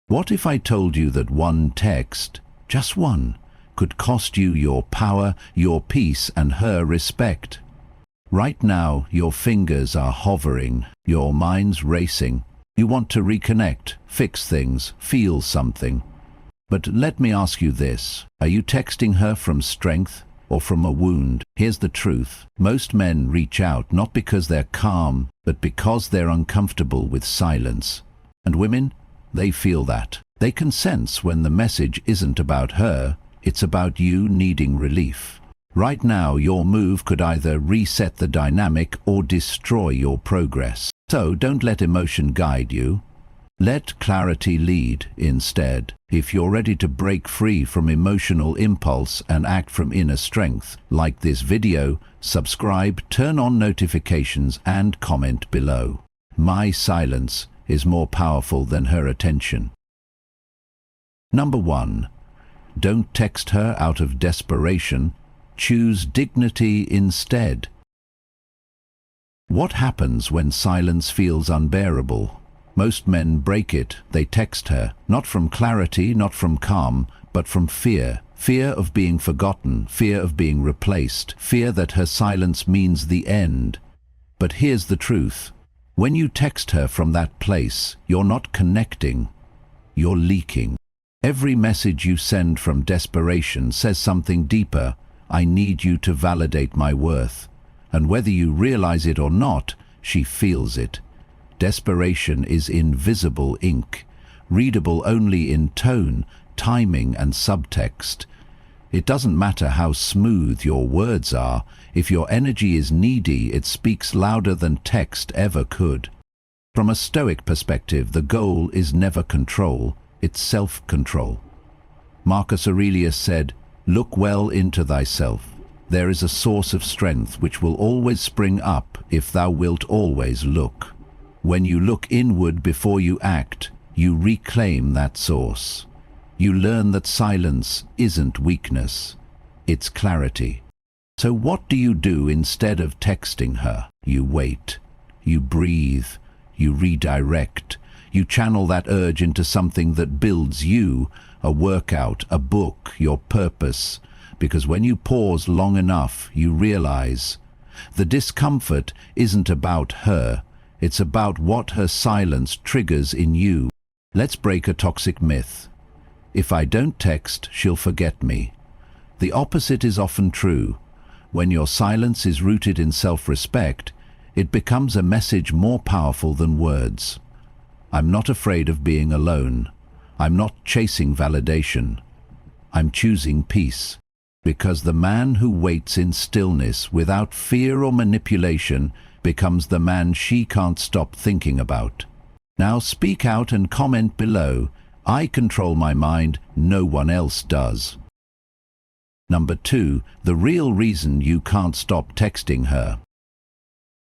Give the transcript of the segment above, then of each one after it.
What if I told you that one text, just one, could cost you your power, your peace, and her respect? Right now, your fingers are hovering, your mind's racing. You want to reconnect, fix things, feel something. But let me ask you this, are you texting her from strength or from a wound? Here's the truth. Most men reach out not because they're calm, but because they're uncomfortable with silence. And women, they feel that. They can sense when the message isn't about her, it's about you needing relief. Right now, your move could either reset the dynamic or destroy your progress. So don't let emotion guide you. Let clarity lead instead. If you're ready to break free from emotional impulse and act from inner strength, like this video, subscribe, turn on notifications, and comment below. My silence is more powerful than her attention. Number 1. Don't text her out of desperation. Choose dignity instead. What happens when silence feels unbearable? Most men break it. They text her, not from clarity, not from calm, but from fear. Fear of being forgotten, fear of being replaced, fear that her silence means the end. But here's the truth. When you text her from that place, you're not connecting, you're leaking. Every message you send from desperation says something deeper. I need you to validate my worth. And whether you realize it or not, she feels it. Desperation is invisible ink, readable only in tone, timing, and subtext. It doesn't matter how smooth your words are. If your energy is needy, it speaks louder than text ever could. From a Stoic perspective, the goal is never control, it's self-control. Marcus Aurelius said, "Look well into thyself. There is a source of strength which will always spring up if thou wilt always look." When you look inward before you act, you reclaim that source. You learn that silence isn't weakness, it's clarity. So what do you do instead of texting her? You wait, you breathe, you redirect, you channel that urge into something that builds you, a workout, a book, your purpose. Because when you pause long enough, you realize the discomfort isn't about her, it's about what her silence triggers in you. Let's break a toxic myth. If I don't text, she'll forget me. The opposite is often true. When your silence is rooted in self-respect, it becomes a message more powerful than words. I'm not afraid of being alone. I'm not chasing validation. I'm choosing peace. Because the man who waits in stillness without fear or manipulation becomes the man she can't stop thinking about. Now speak out and comment below. I control my mind, no one else does. Number 2, the real reason you can't stop texting her.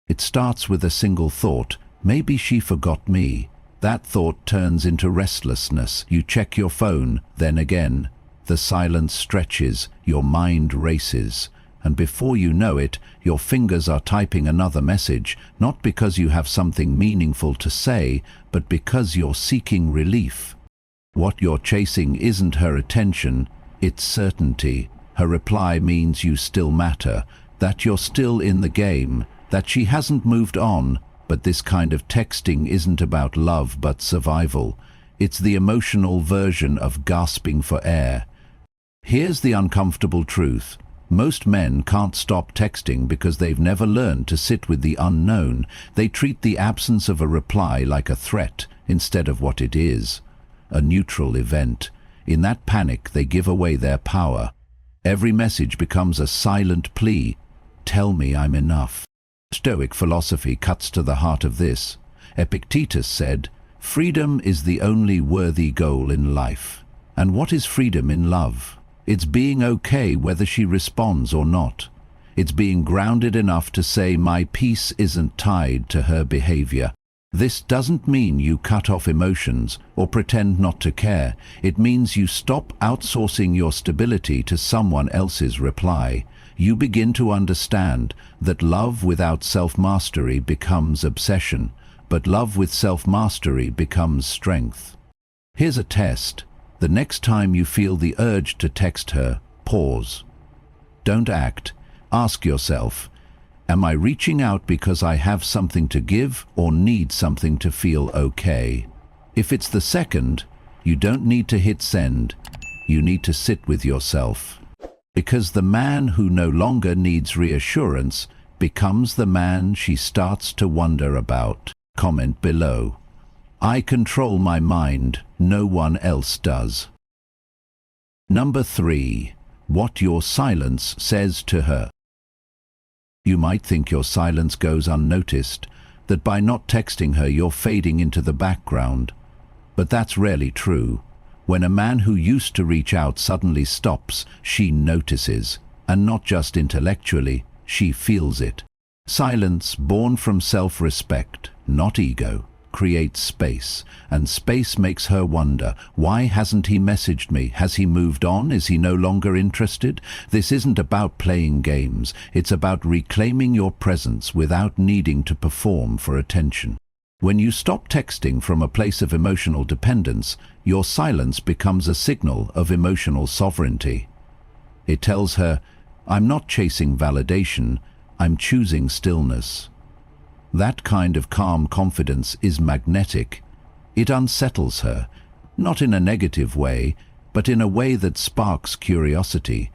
It starts with a single thought. Maybe she forgot me. That thought turns into restlessness. You check your phone, then again. The silence stretches, your mind races, and before you know it, your fingers are typing another message, not because you have something meaningful to say, but because you're seeking relief. What you're chasing isn't her attention, it's certainty. Her reply means you still matter, that you're still in the game, that she hasn't moved on. But this kind of texting isn't about love but survival. It's the emotional version of gasping for air. Here's the uncomfortable truth. Most men can't stop texting because they've never learned to sit with the unknown. They treat the absence of a reply like a threat instead of what it is, a neutral event. In that panic, they give away their power. Every message becomes a silent plea. Tell me I'm enough. Stoic philosophy cuts to the heart of this. Epictetus said, "Freedom is the only worthy goal in life." And what is freedom in love? It's being okay whether she responds or not. It's being grounded enough to say my peace isn't tied to her behavior. This doesn't mean you cut off emotions or pretend not to care. It means you stop outsourcing your stability to someone else's reply. You begin to understand that love without self-mastery becomes obsession, but love with self-mastery becomes strength. Here's a test. The next time you feel the urge to text her, pause. Don't act. Ask yourself, am I reaching out because I have something to give or need something to feel okay? If it's the second, you don't need to hit send. You need to sit with yourself. Because the man who no longer needs reassurance becomes the man she starts to wonder about. Comment below. I control my mind, no one else does. Number 3. What your silence says to her. You might think your silence goes unnoticed, that by not texting her you're fading into the background. But that's rarely true. When a man who used to reach out suddenly stops, she notices, and not just intellectually, she feels it. Silence, born from self-respect, not ego, creates space, and space makes her wonder, why hasn't he messaged me? Has he moved on? Is he no longer interested? This isn't about playing games, it's about reclaiming your presence without needing to perform for attention. When you stop texting from a place of emotional dependence, your silence becomes a signal of emotional sovereignty. It tells her, I'm not chasing validation, I'm choosing stillness. That kind of calm confidence is magnetic. It unsettles her, not in a negative way, but in a way that sparks curiosity.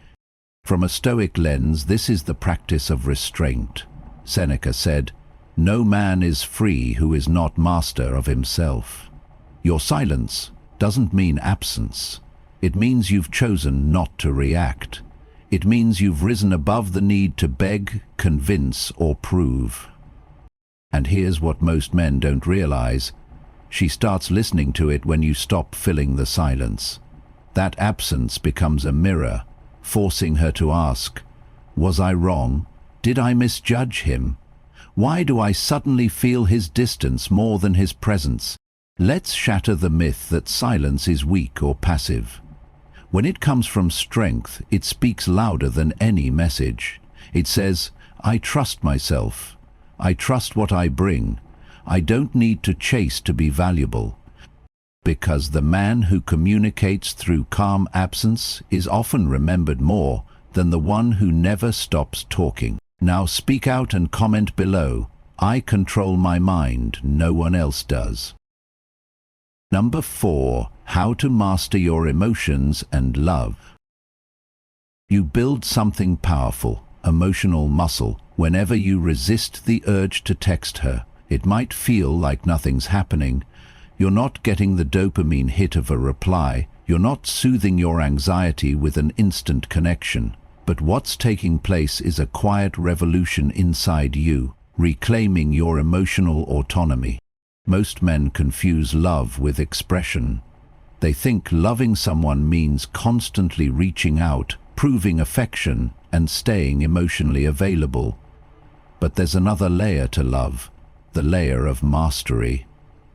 From a Stoic lens, this is the practice of restraint. Seneca said, no man is free who is not master of himself. Your silence doesn't mean absence. It means you've chosen not to react. It means you've risen above the need to beg, convince, or prove. And here's what most men don't realize. She starts listening to it when you stop filling the silence. That absence becomes a mirror, forcing her to ask, was I wrong? Did I misjudge him? Why do I suddenly feel his distance more than his presence? Let's shatter the myth that silence is weak or passive. When it comes from strength, it speaks louder than any message. It says, I trust myself. I trust what I bring. I don't need to chase to be valuable. Because the man who communicates through calm absence is often remembered more than the one who never stops talking. Now speak out and comment below. I control my mind, no one else does. Number 4. How to master your emotions and love. You build something powerful, emotional muscle, whenever you resist the urge to text her. It might feel like nothing's happening. You're not getting the dopamine hit of a reply. You're not soothing your anxiety with an instant connection. But what's taking place is a quiet revolution inside you, reclaiming your emotional autonomy. Most men confuse love with expression. They think loving someone means constantly reaching out, proving affection, and staying emotionally available. But there's another layer to love, the layer of mastery.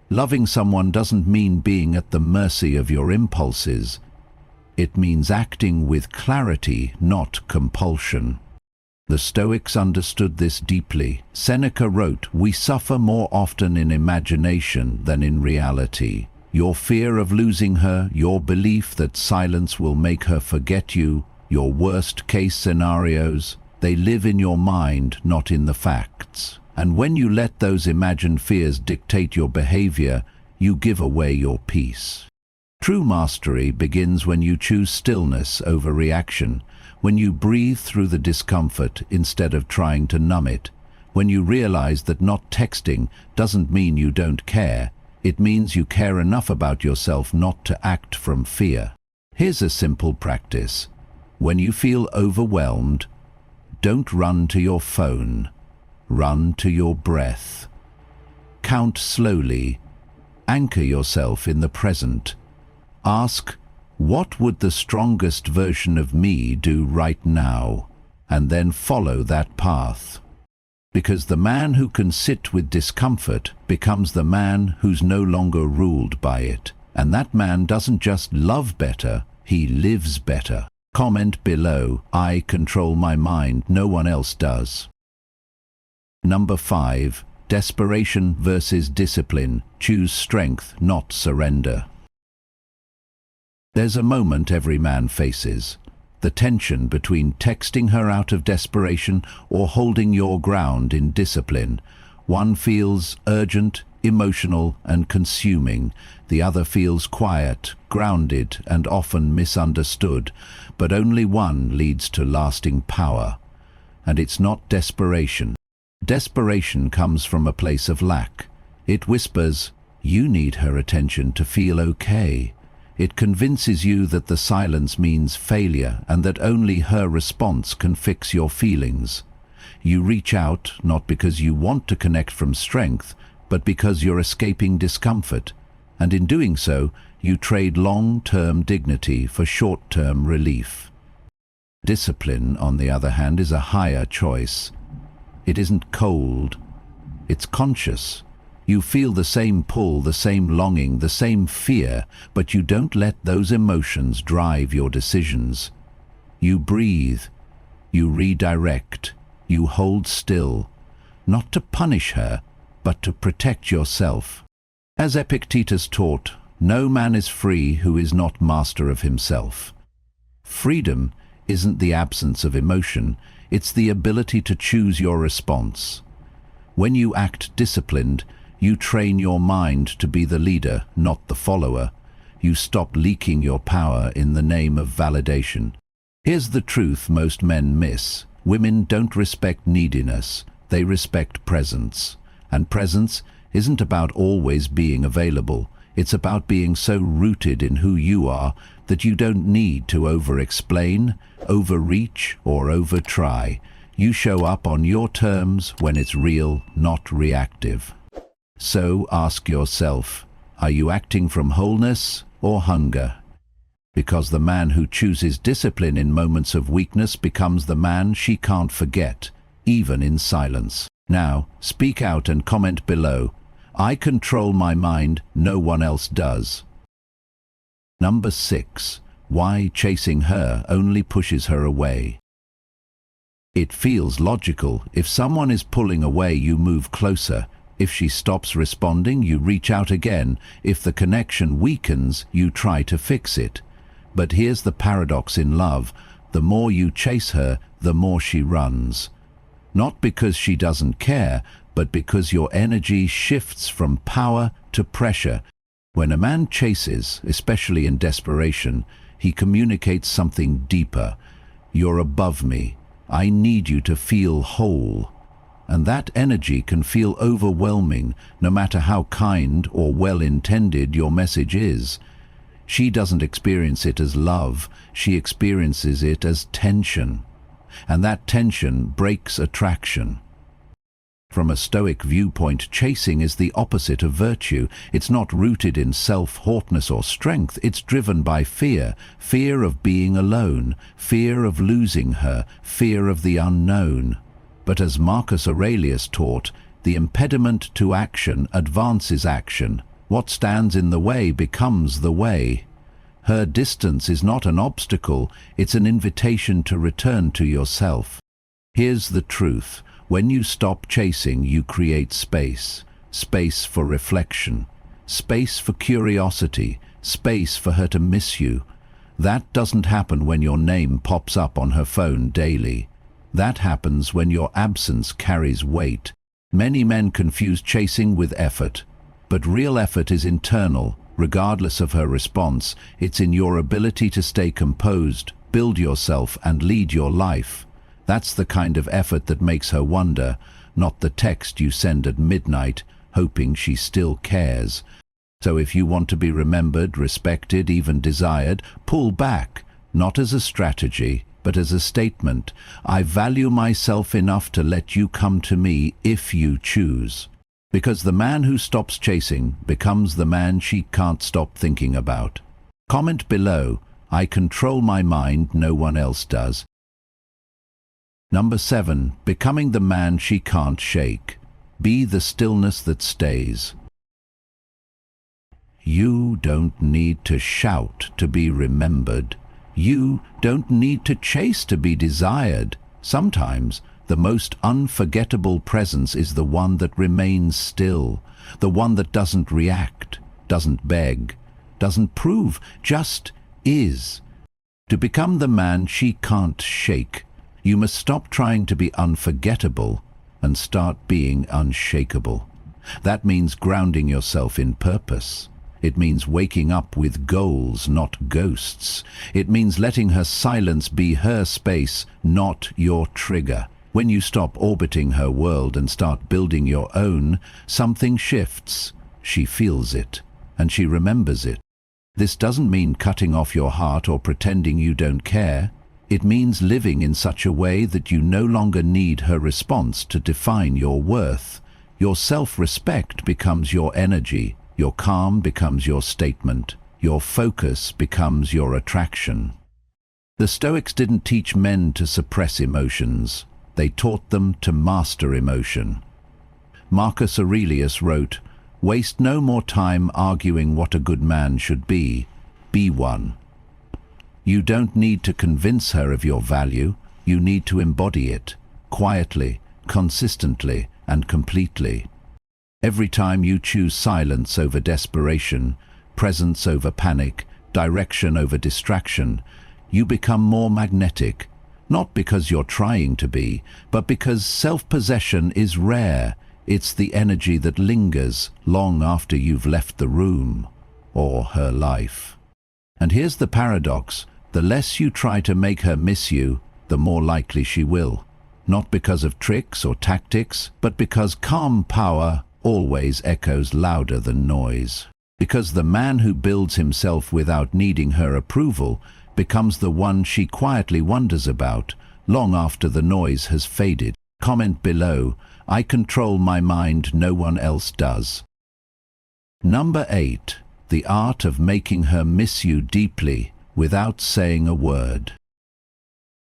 Loving someone doesn't mean being at the mercy of your impulses. It means acting with clarity, not compulsion. The Stoics understood this deeply. Seneca wrote, we suffer more often in imagination than in reality. Your fear of losing her, your belief that silence will make her forget you, your worst-case scenarios, they live in your mind, not in the facts. And when you let those imagined fears dictate your behavior, you give away your peace. True mastery begins when you choose stillness over reaction, when you breathe through the discomfort instead of trying to numb it, when you realize that not texting doesn't mean you don't care, it means you care enough about yourself not to act from fear. Here's a simple practice. When you feel overwhelmed, don't run to your phone. Run to your breath. Count slowly. Anchor yourself in the present. Ask, what would the strongest version of me do right now? And then follow that path. Because the man who can sit with discomfort becomes the man who's no longer ruled by it. And that man doesn't just love better, he lives better. Comment below, I control my mind, no one else does. Number 5. Desperation versus discipline. Choose strength, not surrender. There's a moment every man faces. The tension between texting her out of desperation or holding your ground in discipline. One feels urgent, emotional, and consuming. The other feels quiet, grounded, and often misunderstood. But only one leads to lasting power. And it's not desperation. Desperation comes from a place of lack. It whispers, "You need her attention to feel okay." It convinces you that the silence means failure and that only her response can fix your feelings. You reach out not because you want to connect from strength, but because you're escaping discomfort. And in doing so, you trade long-term dignity for short-term relief. Discipline, on the other hand, is a higher choice. It isn't cold, it's conscious. You feel the same pull, the same longing, the same fear, but you don't let those emotions drive your decisions. You breathe, you redirect, you hold still, not to punish her, but to protect yourself. As Epictetus taught, no man is free who is not master of himself. Freedom isn't the absence of emotion, it's the ability to choose your response. When you act disciplined, you train your mind to be the leader, not the follower. You stop leaking your power in the name of validation. Here's the truth most men miss. Women don't respect neediness, they respect presence. And presence isn't about always being available. It's about being so rooted in who you are that you don't need to over-explain, overreach, or over-try. You show up on your terms when it's real, not reactive. So ask yourself, are you acting from wholeness or hunger? Because the man who chooses discipline in moments of weakness becomes the man she can't forget, even in silence. Now, speak out and comment below. I control my mind, no one else does. Number 6. Why chasing her only pushes her away. It feels logical. If someone is pulling away, you move closer. If she stops responding, you reach out again. If the connection weakens, you try to fix it. But here's the paradox in love. The more you chase her, the more she runs. Not because she doesn't care, but because your energy shifts from power to pressure. When a man chases, especially in desperation, he communicates something deeper. You're above me. I need you to feel whole. And that energy can feel overwhelming, no matter how kind or well-intended your message is. She doesn't experience it as love, she experiences it as tension. And that tension breaks attraction. From a Stoic viewpoint, chasing is the opposite of virtue. It's not rooted in self-haughtiness or strength, it's driven by fear. Fear of being alone, fear of losing her, fear of the unknown. But as Marcus Aurelius taught, the impediment to action advances action. What stands in the way becomes the way. Her distance is not an obstacle, it's an invitation to return to yourself. Here's the truth. When you stop chasing, you create space. Space for reflection. Space for curiosity. Space for her to miss you. That doesn't happen when your name pops up on her phone daily. That happens when your absence carries weight. Many men confuse chasing with effort. But real effort is internal, regardless of her response. It's in your ability to stay composed, build yourself, and lead your life. That's the kind of effort that makes her wonder, not the text you send at midnight, hoping she still cares. So if you want to be remembered, respected, even desired, pull back, not as a strategy, but as a statement. I value myself enough to let you come to me if you choose. Because the man who stops chasing becomes the man she can't stop thinking about. Comment below. I control my mind, no one else does. Number 7. Becoming the man she can't shake. Be the stillness that stays. You don't need to shout to be remembered. You don't need to chase to be desired. Sometimes the most unforgettable presence is the one that remains still, the one that doesn't react, doesn't beg, doesn't prove, just is. To become the man she can't shake, you must stop trying to be unforgettable and start being unshakable. That means grounding yourself in purpose. It means waking up with goals, not ghosts. It means letting her silence be her space, not your trigger. When you stop orbiting her world and start building your own, something shifts. She feels it, and she remembers it. This doesn't mean cutting off your heart or pretending you don't care. It means living in such a way that you no longer need her response to define your worth. Your self-respect becomes your energy, your calm becomes your statement, your focus becomes your attraction. The Stoics didn't teach men to suppress emotions. They taught them to master emotion. Marcus Aurelius wrote, "Waste no more time arguing what a good man should be one." You don't need to convince her of your value, you need to embody it, quietly, consistently, and completely. Every time you choose silence over desperation, presence over panic, direction over distraction, you become more magnetic, not because you're trying to be, but because self-possession is rare. It's the energy that lingers long after you've left the room, or her life. And here's the paradox. The less you try to make her miss you, the more likely she will. Not because of tricks or tactics, but because calm power always echoes louder than noise. Because the man who builds himself without needing her approval becomes the one she quietly wonders about, long after the noise has faded. Comment below, "I control my mind, no one else does." Number 8. The art of making her miss you deeply without saying a word.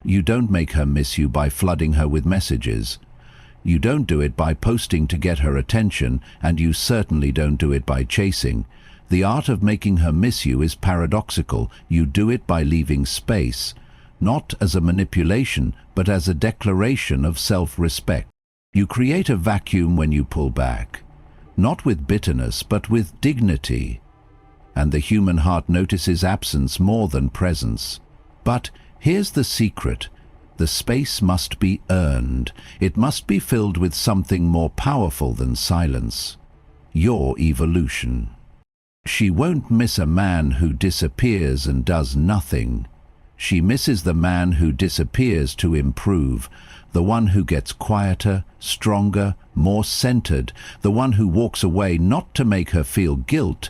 You don't make her miss you by flooding her with messages. You don't do it by posting to get her attention, and you certainly don't do it by chasing. The art of making her miss you is paradoxical. You do it by leaving space, not as a manipulation, but as a declaration of self-respect. You create a vacuum when you pull back, not with bitterness, but with dignity. And the human heart notices absence more than presence. But here's the secret. The space must be earned. It must be filled with something more powerful than silence. Your evolution. She won't miss a man who disappears and does nothing. She misses the man who disappears to improve, the one who gets quieter, stronger, more centered, the one who walks away not to make her feel guilt,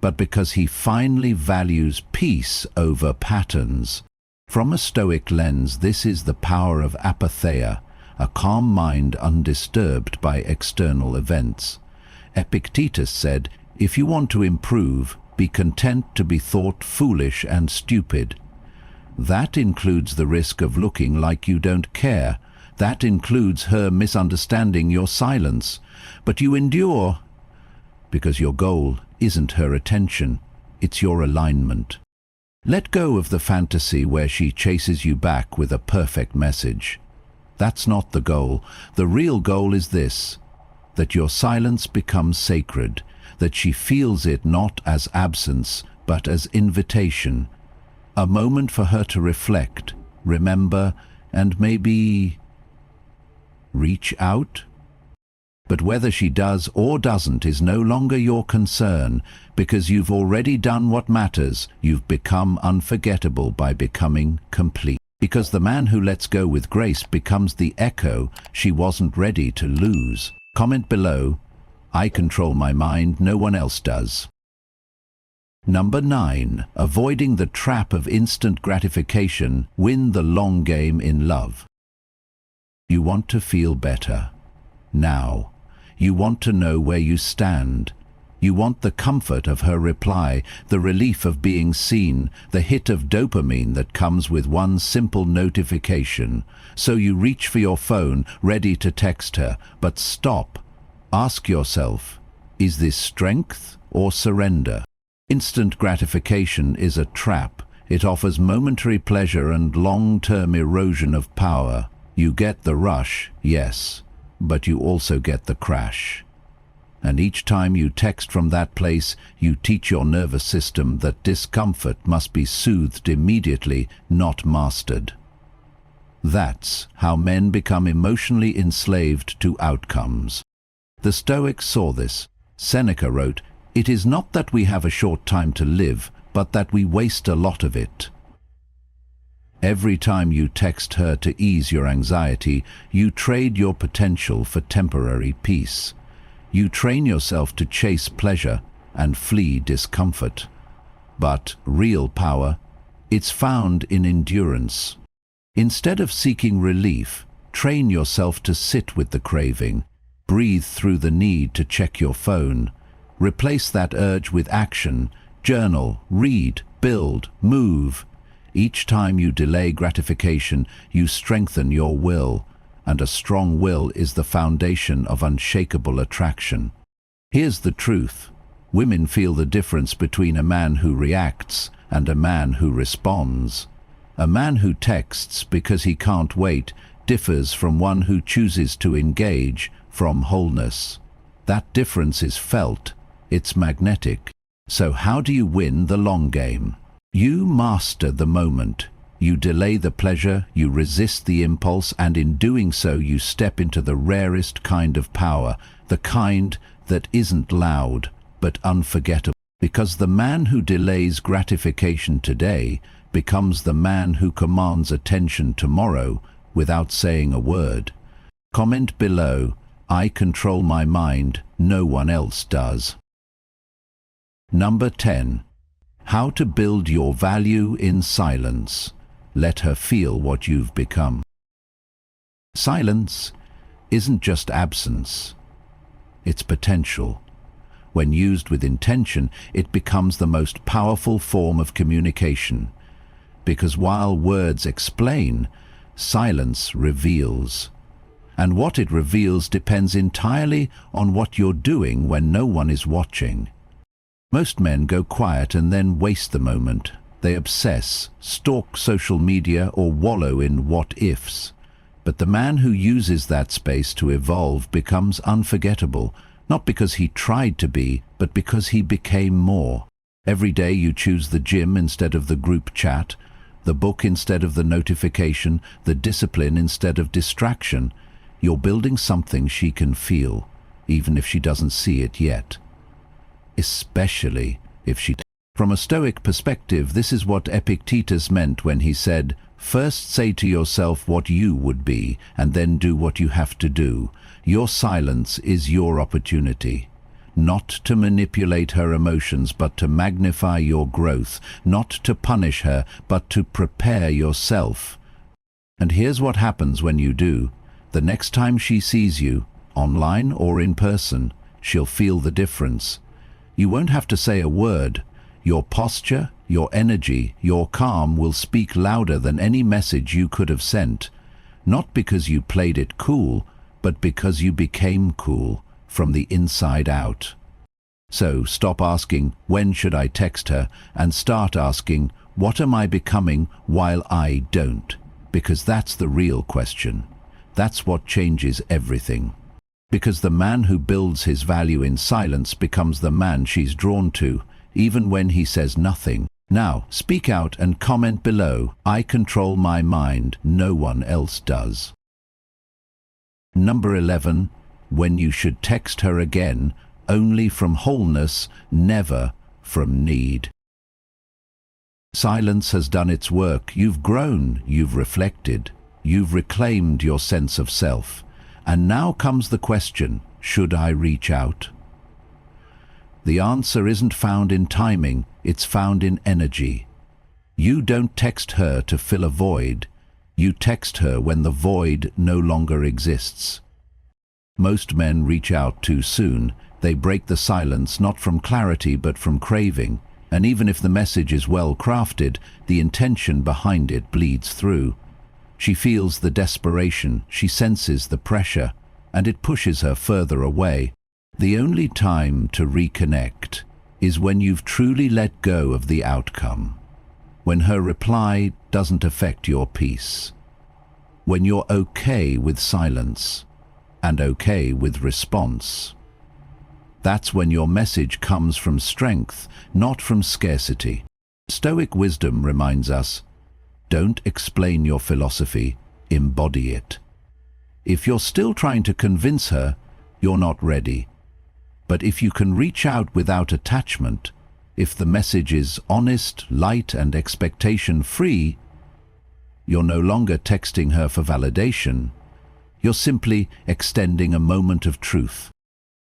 but because he finally values peace over patterns. From a Stoic lens, this is the power of apatheia, a calm mind undisturbed by external events. Epictetus said, "If you want to improve, be content to be thought foolish and stupid." That includes the risk of looking like you don't care. That includes her misunderstanding your silence. But you endure because your goal isn't her attention, it's your alignment. Let go of the fantasy where she chases you back with a perfect message. That's not the goal. The real goal is this, that your silence becomes sacred, that she feels it not as absence, but as invitation. A moment for her to reflect, remember, and maybe reach out. But whether she does or doesn't is no longer your concern, because you've already done what matters. You've become unforgettable by becoming complete. Because the man who lets go with grace becomes the echo she wasn't ready to lose. Comment below, "I control my mind, no one else does." Number 9. Avoiding the trap of instant gratification. Win the long game in love. You want to feel better. Now. You want to know where you stand. You want the comfort of her reply, the relief of being seen, the hit of dopamine that comes with one simple notification. So you reach for your phone, ready to text her. But stop. Ask yourself, is this strength or surrender? Instant gratification is a trap. It offers momentary pleasure and long-term erosion of power. You get the rush, yes, but you also get the crash. And each time you text from that place, you teach your nervous system that discomfort must be soothed immediately, not mastered. That's how men become emotionally enslaved to outcomes. The Stoics saw this. Seneca wrote, "It is not that we have a short time to live, but that we waste a lot of it." Every time you text her to ease your anxiety, you trade your potential for temporary peace. You train yourself to chase pleasure and flee discomfort. But real power, it's found in endurance. Instead of seeking relief, train yourself to sit with the craving. Breathe through the need to check your phone. Replace that urge with action. Journal, read, build, move. Each time you delay gratification, you strengthen your will. And a strong will is the foundation of unshakable attraction. Here's the truth. Women feel the difference between a man who reacts and a man who responds. A man who texts because he can't wait differs from one who chooses to engage from wholeness. That difference is felt. It's magnetic. So how do you win the long game? You master the moment. You delay the pleasure, you resist the impulse, and in doing so you step into the rarest kind of power, the kind that isn't loud, but unforgettable. Because the man who delays gratification today becomes the man who commands attention tomorrow without saying a word. Comment below, "I control my mind, no one else does." Number 10. How to build your value in silence. Let her feel what you've become. Silence isn't just absence, it's potential. When used with intention, it becomes the most powerful form of communication. Because while words explain, silence reveals. And what it reveals depends entirely on what you're doing when no one is watching. Most men go quiet and then waste the moment. They obsess, stalk social media, or wallow in what-ifs. But the man who uses that space to evolve becomes unforgettable, not because he tried to be, but because he became more. Every day you choose the gym instead of the group chat, the book instead of the notification, the discipline instead of distraction. You're building something she can feel, even if she doesn't see it yet. Especially if she... From a Stoic perspective, this is what Epictetus meant when he said, "First say to yourself what you would be, and then do what you have to do. Your silence is your opportunity. Not to manipulate her emotions, but to magnify your growth. Not to punish her, but to prepare yourself." And here's what happens when you do. The next time she sees you, online or in person, she'll feel the difference. You won't have to say a word. Your posture, your energy, your calm will speak louder than any message you could have sent. Not because you played it cool, but because you became cool from the inside out. So stop asking, "When should I text her?" and start asking, "What am I becoming while I don't?" Because that's the real question. That's what changes everything. Because the man who builds his value in silence becomes the man she's drawn to, even when he says nothing. Now, speak out and comment below, "I control my mind, no one else does." Number 11. When you should text her again, only from wholeness, never from need. Silence has done its work. You've grown, you've reflected, you've reclaimed your sense of self. And now comes the question, should I reach out? The answer isn't found in timing, it's found in energy. You don't text her to fill a void. You text her when the void no longer exists. Most men reach out too soon. They break the silence not from clarity but from craving. And even if the message is well crafted, the intention behind it bleeds through. She feels the desperation, she senses the pressure, and it pushes her further away. The only time to reconnect is when you've truly let go of the outcome. When her reply doesn't affect your peace. When you're okay with silence and okay with response. That's when your message comes from strength, not from scarcity. Stoic wisdom reminds us, don't explain your philosophy, embody it. If you're still trying to convince her, you're not ready. But if you can reach out without attachment, if the message is honest, light, and expectation-free, you're no longer texting her for validation. You're simply extending a moment of truth.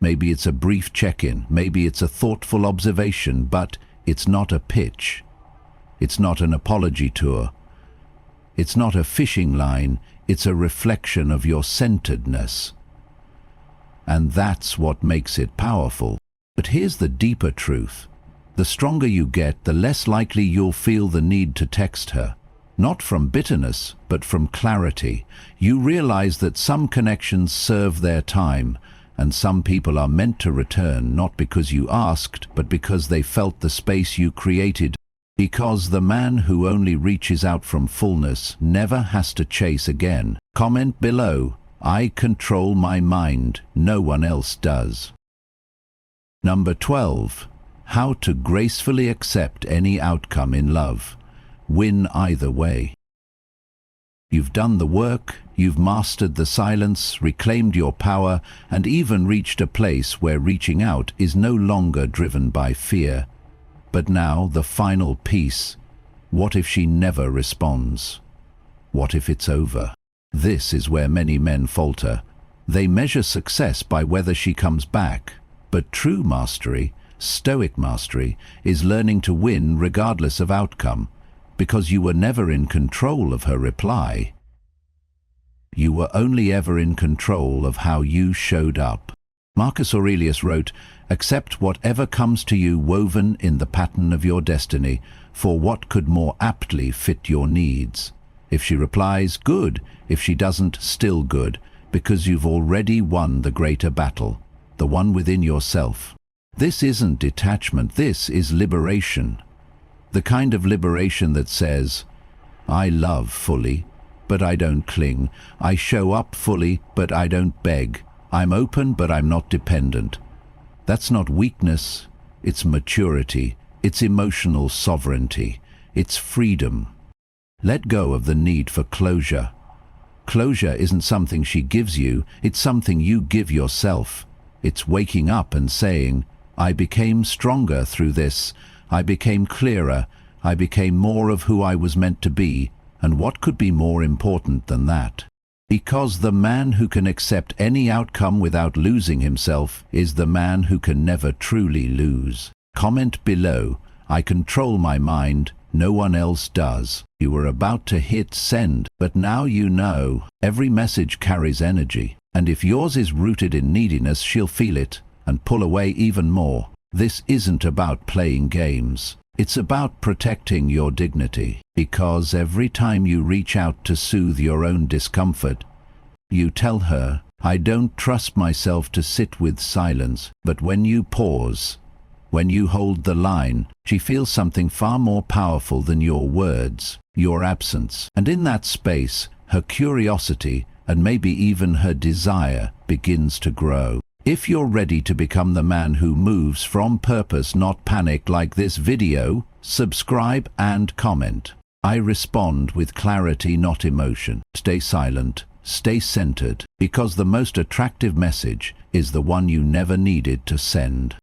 Maybe it's a brief check-in, maybe it's a thoughtful observation, but it's not a pitch. It's not an apology tour. It's not a fishing line, it's a reflection of your centeredness. And that's what makes it powerful. But here's the deeper truth. The stronger you get, the less likely you'll feel the need to text her. Not from bitterness, but from clarity. You realize that some connections serve their time, and some people are meant to return not because you asked, but because they felt the space you created. Because the man who only reaches out from fullness never has to chase again. Comment below, I control my mind, no one else does. Number 12. How to gracefully accept any outcome in love. Win either way. You've done the work, you've mastered the silence, reclaimed your power, and even reached a place where reaching out is no longer driven by fear. But now the final piece. What if she never responds? What if it's over? This is where many men falter. They measure success by whether she comes back. But true mastery, stoic mastery, is learning to win regardless of outcome. Because you were never in control of her reply. You were only ever in control of how you showed up. Marcus Aurelius wrote, accept whatever comes to you woven in the pattern of your destiny, for what could more aptly fit your needs? If she replies, good. If she doesn't, still good, because you've already won the greater battle, the one within yourself. This isn't detachment, this is liberation. The kind of liberation that says, I love fully, but I don't cling. I show up fully, but I don't beg. I'm open, but I'm not dependent. That's not weakness, it's maturity, it's emotional sovereignty, it's freedom. Let go of the need for closure. Closure isn't something she gives you, it's something you give yourself. It's waking up and saying, I became stronger through this. I became clearer, I became more of who I was meant to be, and what could be more important than that? Because the man who can accept any outcome without losing himself is the man who can never truly lose. Comment below, I control my mind, no one else does. You were about to hit send, but now you know. Every message carries energy, and if yours is rooted in neediness, she'll feel it and pull away even more. This isn't about playing games. It's about protecting your dignity, because every time you reach out to soothe your own discomfort, you tell her, I don't trust myself to sit with silence. But when you pause, when you hold the line, she feels something far more powerful than your words, your absence. And in that space, her curiosity, and maybe even her desire, begins to grow. If you're ready to become the man who moves from purpose, not panic, like this video, subscribe and comment. I respond with clarity, not emotion. Stay silent, stay centered, because the most attractive message is the one you never needed to send.